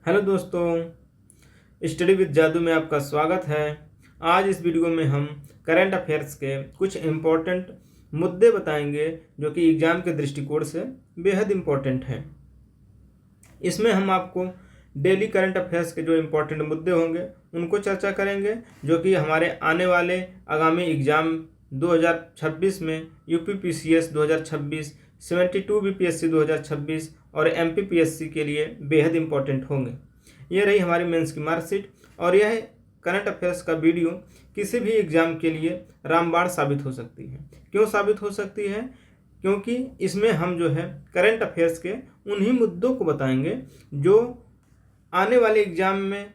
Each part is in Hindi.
हेलो दोस्तों, स्टडी विद जादू में आपका स्वागत है। आज इस वीडियो में हम करंट अफेयर्स के कुछ इम्पोर्टेंट मुद्दे बताएंगे जो कि एग्ज़ाम के दृष्टिकोण से बेहद इम्पोर्टेंट हैं। इसमें हम आपको डेली करंट अफेयर्स के जो इम्पोर्टेंट मुद्दे होंगे उनको चर्चा करेंगे, जो कि हमारे आने वाले आगामी एग्ज़ाम 2026 में यूपीपीसीएस 2026, 72 बीपीएससी 2026 और एमपीपीएससी के लिए बेहद इम्पोर्टेंट होंगे। ये रही हमारी मेंस की मार्कशीट और यह करंट अफेयर्स का वीडियो किसी भी एग्ज़ाम के लिए रामबाण साबित हो सकती है। क्यों साबित हो सकती है? क्योंकि इसमें हम जो है करंट अफेयर्स के उन्हीं मुद्दों को बताएंगे जो आने वाले एग्ज़ाम में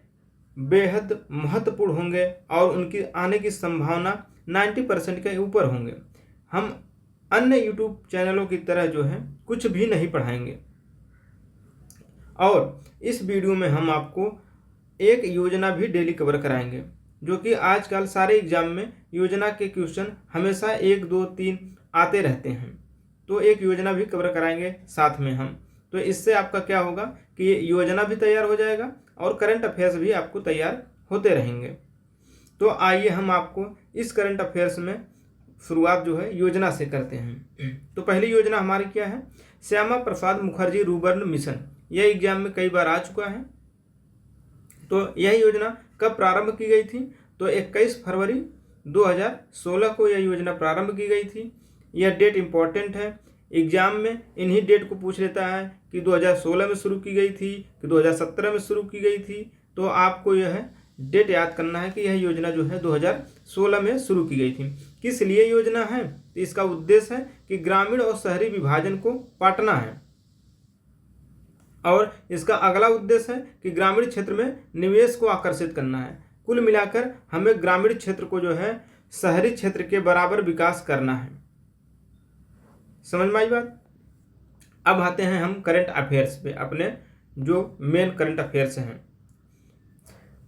बेहद महत्वपूर्ण होंगे और उनकी आने की संभावना 90% के ऊपर होंगे। हम अन्य यूट्यूब चैनलों की तरह जो है कुछ भी नहीं पढ़ाएंगे और इस वीडियो में हम आपको एक योजना भी डेली कवर कराएंगे, जो कि आजकल सारे एग्जाम में योजना के क्वेश्चन हमेशा 1, 2, 3 आते रहते हैं। तो एक योजना भी कवर कराएंगे साथ में हम। तो इससे आपका क्या होगा कि ये योजना भी तैयार हो जाएगा और करंट अफेयर्स भी आपको तैयार होते रहेंगे। तो आइए हम आपको इस करंट अफेयर्स में शुरुआत जो है योजना से करते हैं। तो पहली योजना हमारी क्या है? Shyama Prasad Mukherjee rurban mission. यह एग्जाम में कई बार आ चुका है। तो यह योजना कब प्रारंभ की गई थी? तो 21 फरवरी 2016 को यह योजना प्रारंभ की गई थी। यह डेट इम्पॉर्टेंट है। एग्जाम में इन्हीं डेट को पूछ लेता है कि 2016 में शुरू की गई थी कि 2017 में शुरू की गई थी। तो आपको यह डेट याद करना है कि यह योजना जो है 2016 में शुरू की गई थी। किस लिए योजना है? तो इसका उद्देश्य है कि ग्रामीण और शहरी विभाजन को पाटना है और इसका अगला उद्देश्य है कि ग्रामीण क्षेत्र में निवेश को आकर्षित करना है। कुल मिलाकर हमें ग्रामीण क्षेत्र को जो है शहरी क्षेत्र के बराबर विकास करना है। समझ में आई बात? अब आते हैं हम करंट अफेयर्स पे, अपने जो मेन करंट अफेयर्स हैं।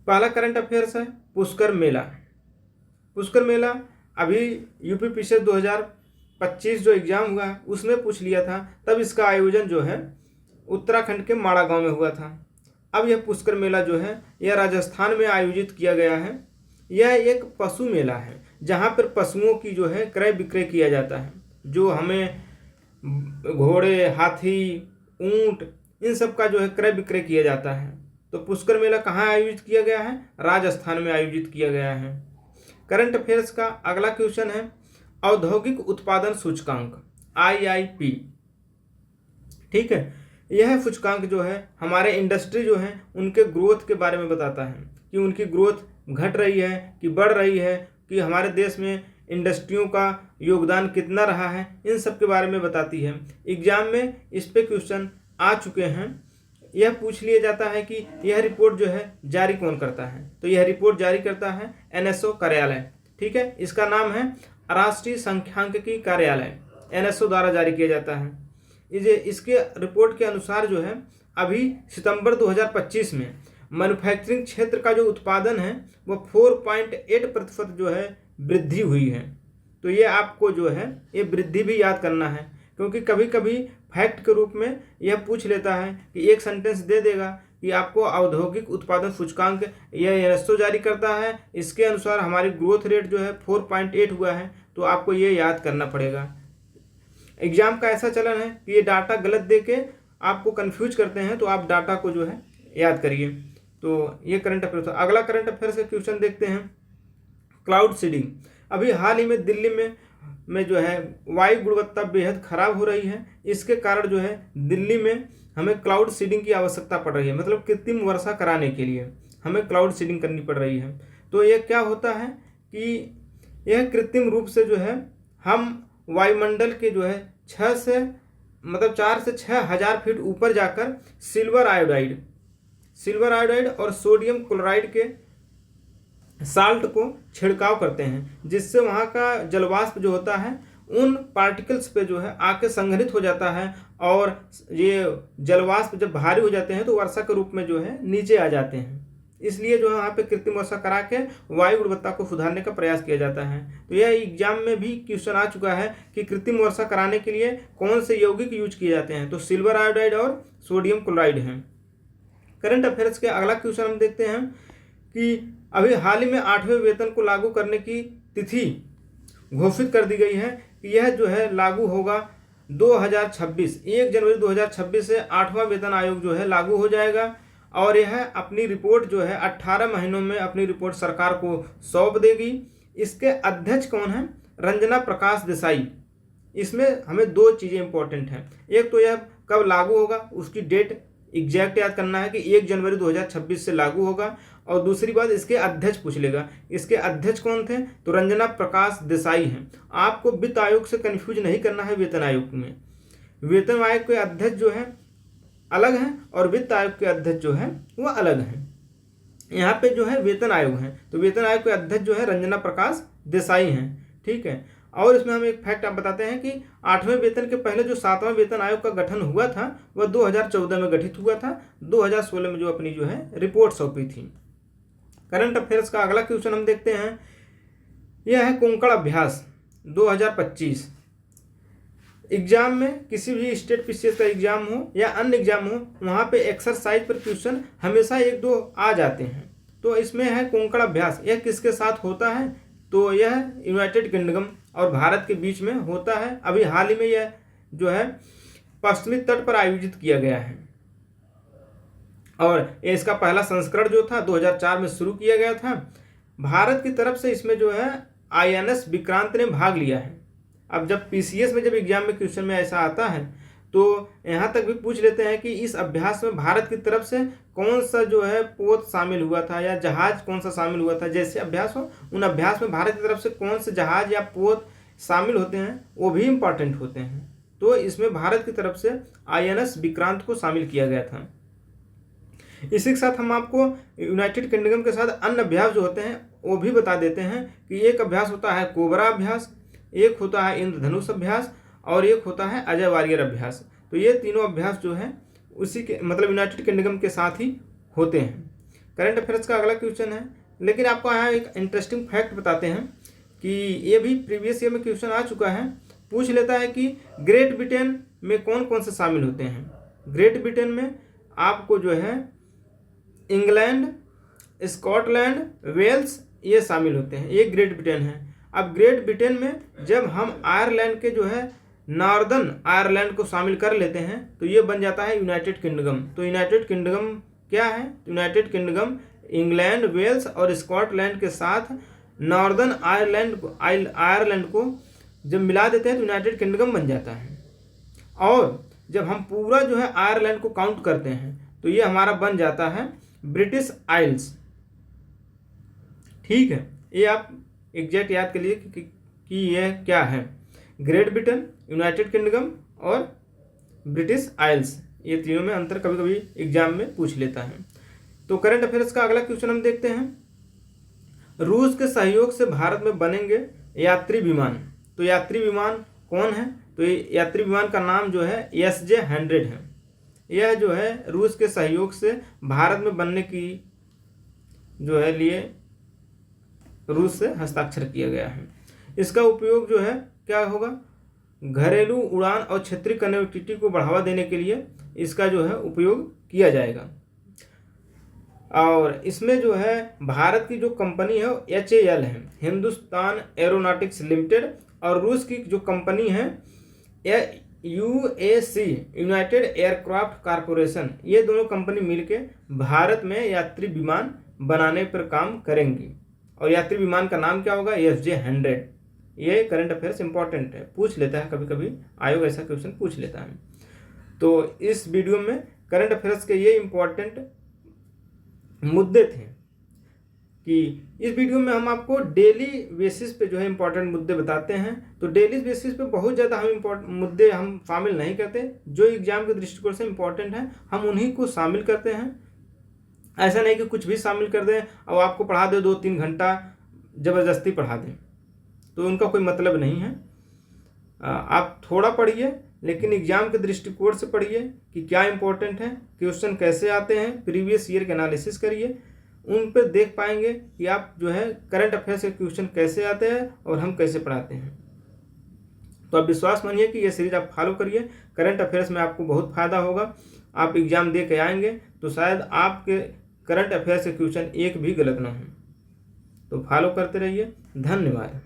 पहला करंट अफेयर्स है पुष्कर मेला। पुष्कर मेला अभी यूपीपीसीएस 2025 जो एग्ज़ाम हुआ उसमें पूछ लिया था। तब इसका आयोजन जो है उत्तराखंड के माड़ा गांव में हुआ था। अब यह पुष्कर मेला जो है यह राजस्थान में आयोजित किया गया है। यह एक पशु मेला है जहां पर पशुओं की जो है क्रय विक्रय किया जाता है। जो हमें घोड़े, हाथी, ऊंट, इन सब का जो है क्रय विक्रय किया जाता है। तो पुष्कर मेला कहाँ आयोजित किया गया है? राजस्थान में आयोजित किया गया है। करंट अफेयर्स का अगला क्वेश्चन है औद्योगिक उत्पादन सूचकांक IIP। ठीक है, यह सूचकांक जो है हमारे इंडस्ट्री जो है उनके ग्रोथ के बारे में बताता है कि उनकी ग्रोथ घट रही है कि बढ़ रही है, कि हमारे देश में इंडस्ट्रियों का योगदान कितना रहा है, इन सब के बारे में बताती है। एग्जाम में इस पे क्वेश्चन आ चुके हैं। यह पूछ लिया जाता है कि यह रिपोर्ट जो है जारी कौन करता है? तो यह रिपोर्ट जारी करता है NSO कार्यालय। ठीक है, इसका नाम है राष्ट्रीय सांख्यिकी कार्यालय, NSO द्वारा जारी किया जाता है। इसके रिपोर्ट के अनुसार जो है अभी सितंबर 2025 में मैन्युफैक्चरिंग क्षेत्र का जो उत्पादन है वो 4.8% जो है वृद्धि हुई है। तो ये आपको जो है ये वृद्धि भी याद करना है, क्योंकि कभी कभी फैक्ट के रूप में यह पूछ लेता है कि एक सेंटेंस दे देगा कि आपको औद्योगिक उत्पादन सूचकांक यह NSO जारी करता है, इसके अनुसार हमारी ग्रोथ रेट जो है 4.8 हुआ है। तो आपको ये याद करना पड़ेगा। एग्जाम का ऐसा चलन है कि ये डाटा गलत दे के आपको कंफ्यूज करते हैं, तो आप डाटा को जो है याद करिए। तो ये करंट अफेयर्स। अगला करंट अफेयर्स का क्वेश्चन देखते हैं क्लाउड सीडिंग। अभी हाल ही में दिल्ली में जो है वायु गुणवत्ता बेहद खराब हो रही है। इसके कारण जो है दिल्ली में हमें क्लाउड सीडिंग की आवश्यकता पड़ रही है, मतलब कृत्रिम वर्षा कराने के लिए हमें क्लाउड सीडिंग करनी पड़ रही है। तो ये क्या होता है कि यह कृत्रिम रूप से जो है हम वायुमंडल के जो है 4 से 6 हजार फीट ऊपर जाकर सिल्वर आयोडाइड और सोडियम क्लोराइड के साल्ट को छिड़काव करते हैं, जिससे वहाँ का जलवाष्प जो होता है उन पार्टिकल्स पे जो है आके संघनित हो जाता है और ये जलवाष्प जब भारी हो जाते हैं तो वर्षा के रूप में जो है नीचे आ जाते हैं। इसलिए जो है वहाँ पे कृत्रिम वर्षा करा के वायु गुणवत्ता को सुधारने का प्रयास किया जाता है। तो यह एग्जाम में भी क्वेश्चन आ चुका है कि कृत्रिम वर्षा कराने के लिए कौन से यौगिक यूज किए जाते हैं? तो सिल्वर आयोडाइड और सोडियम क्लोराइड हैं। करंट अफेयर्स के अगला क्वेश्चन हम देखते हैं कि अभी हाल ही में 8वें वेतन को लागू करने की तिथि घोषित कर दी गई है कि यह जो है लागू होगा 2026, 1 जनवरी 2026 से 8वां वेतन आयोग जो है लागू हो जाएगा और यह अपनी रिपोर्ट जो है 18 महीनों में अपनी रिपोर्ट सरकार को सौंप देगी। इसके अध्यक्ष कौन है? रंजना प्रकाश देसाई। इसमें हमें दो चीज़ें इंपॉर्टेंट हैं, एक तो यह कब लागू होगा उसकी डेट एग्जैक्ट याद करना है कि 1 जनवरी 2026 से लागू होगा, और दूसरी बात इसके अध्यक्ष पूछ लेगा। इसके अध्यक्ष कौन थे? तो रंजना प्रकाश देसाई हैं। आपको वित्त आयोग से कन्फ्यूज नहीं करना है। वेतन आयोग में वेतन आयोग के अध्यक्ष जो है अलग हैं और वित्त आयोग के अध्यक्ष जो है वह अलग हैं। यहाँ पे जो है वेतन आयोग है, तो वेतन आयोग के अध्यक्ष जो है रंजना प्रकाश देसाई हैं। ठीक है, और इसमें हम एक फैक्ट आप बताते हैं कि 8वें वेतन के पहले जो 7वां वेतन आयोग का गठन हुआ था वह 2014 में गठित हुआ था, 2016 में जो अपनी जो है रिपोर्ट सौंपी थी। करंट अफेयर्स का अगला क्वेश्चन हम देखते हैं, यह है कोंकण अभ्यास 2025। एग्जाम में किसी भी स्टेट पीसीएस का एग्जाम हो या अन्य एग्जाम हो, वहाँ पे एक्सरसाइज पर क्वेश्चन हमेशा 1-2 आ जाते हैं। तो इसमें है कोंकण अभ्यास, यह किसके साथ होता है? तो यह यूनाइटेड किंगडम और भारत के बीच में होता है। अभी हाल ही में यह जो है पश्चिमी तट पर आयोजित किया गया है और इसका पहला संस्करण जो था 2004 में शुरू किया गया था। भारत की तरफ से इसमें जो है INS विक्रांत ने भाग लिया है। अब जब पीसीएस में जब एग्जाम में क्वेश्चन में ऐसा आता है तो यहाँ तक भी पूछ लेते हैं कि इस अभ्यास में भारत की तरफ से कौन सा जो है पोत शामिल हुआ था या जहाज कौन सा शामिल हुआ था। जैसे अभ्यास हो, उन अभ्यास में भारत की तरफ से कौन से जहाज या पोत शामिल होते हैं वो भी इम्पॉर्टेंट होते हैं। तो इसमें भारत की तरफ से INS विक्रांत को शामिल किया गया था। इसी के साथ हम आपको यूनाइटेड किंगडम के साथ अन्य अभ्यास जो होते हैं वो भी बता देते हैं कि एक अभ्यास होता है कोबरा अभ्यास, एक होता है इंद्रधनुष अभ्यास और एक होता है अजय वारियर अभ्यास। तो ये तीनों अभ्यास जो है उसी के मतलब यूनाइटेड किंगडम के साथ ही होते हैं। करंट अफेयर्स का अगला क्वेश्चन है, लेकिन आपको यहाँ एक इंटरेस्टिंग फैक्ट बताते हैं कि ये भी प्रीवियस ईयर में क्वेश्चन आ चुका है। पूछ लेता है कि ग्रेट ब्रिटेन में कौन कौन से शामिल होते हैं। ग्रेट ब्रिटेन में आपको जो है इंग्लैंड, स्कॉटलैंड, वेल्स ये शामिल होते हैं, ये ग्रेट ब्रिटेन है। अब ग्रेट ब्रिटेन में जब हम आयरलैंड के जो है नॉर्दर्न आयरलैंड को शामिल कर लेते हैं तो ये बन जाता है यूनाइटेड किंगडम। तो यूनाइटेड किंगडम क्या है? यूनाइटेड किंगडम इंग्लैंड, वेल्स और स्कॉटलैंड के साथ नॉर्दर्न आयरलैंड को जब मिला देते हैं तो यूनाइटेड किंगडम बन जाता है। और जब हम पूरा जो है आयरलैंड को काउंट करते हैं तो ये हमारा बन जाता है ब्रिटिश आइल्स। ठीक है, ये आप एग्जैक्ट याद कर लीजिए कि यह क्या है। ग्रेट ब्रिटेन, यूनाइटेड किंगडम और ब्रिटिश आइल्स, ये तीनों में अंतर कभी कभी एग्जाम में पूछ लेता है। तो करंट अफेयर्स का अगला क्वेश्चन हम देखते हैं, रूस के सहयोग से भारत में बनेंगे यात्री विमान। तो यात्री विमान कौन है? तो यात्री विमान का नाम जो है SJ-100 है। यह जो है रूस के सहयोग से भारत में बनने की जो है लिए रूस से हस्ताक्षर किया गया है। इसका उपयोग जो है क्या होगा? घरेलू उड़ान और क्षेत्रीय कनेक्टिविटी को बढ़ावा देने के लिए इसका जो है उपयोग किया जाएगा। और इसमें जो है भारत की जो कंपनी है HAL है, हिंदुस्तान एरोनॉटिक्स लिमिटेड, और रूस की जो कंपनी है UAC, यूनाइटेड एयरक्राफ्ट कॉरपोरेशन, ये दोनों कंपनी मिलके भारत में यात्री विमान बनाने पर काम करेंगी। और यात्री विमान का नाम क्या होगा? SJ-100। ये करंट अफेयर्स इंपॉर्टेंट है, पूछ लेता है, कभी कभी आयोग ऐसा क्वेश्चन पूछ लेता है। तो इस वीडियो में करंट अफेयर्स के ये इंपॉर्टेंट मुद्दे थे कि इस वीडियो में हम आपको डेली बेसिस पे जो है इंपॉर्टेंट मुद्दे बताते हैं। तो डेली बेसिस पे बहुत ज़्यादा हम मुद्दे हम शामिल नहीं करते, जो एग्जाम के दृष्टिकोण से इंपॉर्टेंट है हम उन्हीं को शामिल करते हैं। ऐसा नहीं कि कुछ भी शामिल कर दें और आपको पढ़ा दे 2-3 घंटा ज़बरदस्ती पढ़ा दें, तो उनका कोई मतलब नहीं है। आप थोड़ा पढ़िए, लेकिन एग्जाम के दृष्टिकोण से पढ़िए कि क्या इंपॉर्टेंट है, क्वेश्चन कैसे आते हैं, प्रीवियस ईयर के एनालिसिस करिए, उन पर देख पाएंगे कि आप जो है करंट अफेयर्स के क्वेश्चन कैसे आते हैं और हम कैसे पढ़ाते हैं। तो आप विश्वास मानिए कि ये सीरीज आप फॉलो करिए, करंट अफेयर्स में आपको बहुत फ़ायदा होगा। आप एग्ज़ाम दे के आएंगे तो शायद आपके करंट अफेयर से क्वेश्चन एक भी गलत ना हो। तो फॉलो करते रहिए। धन्यवाद।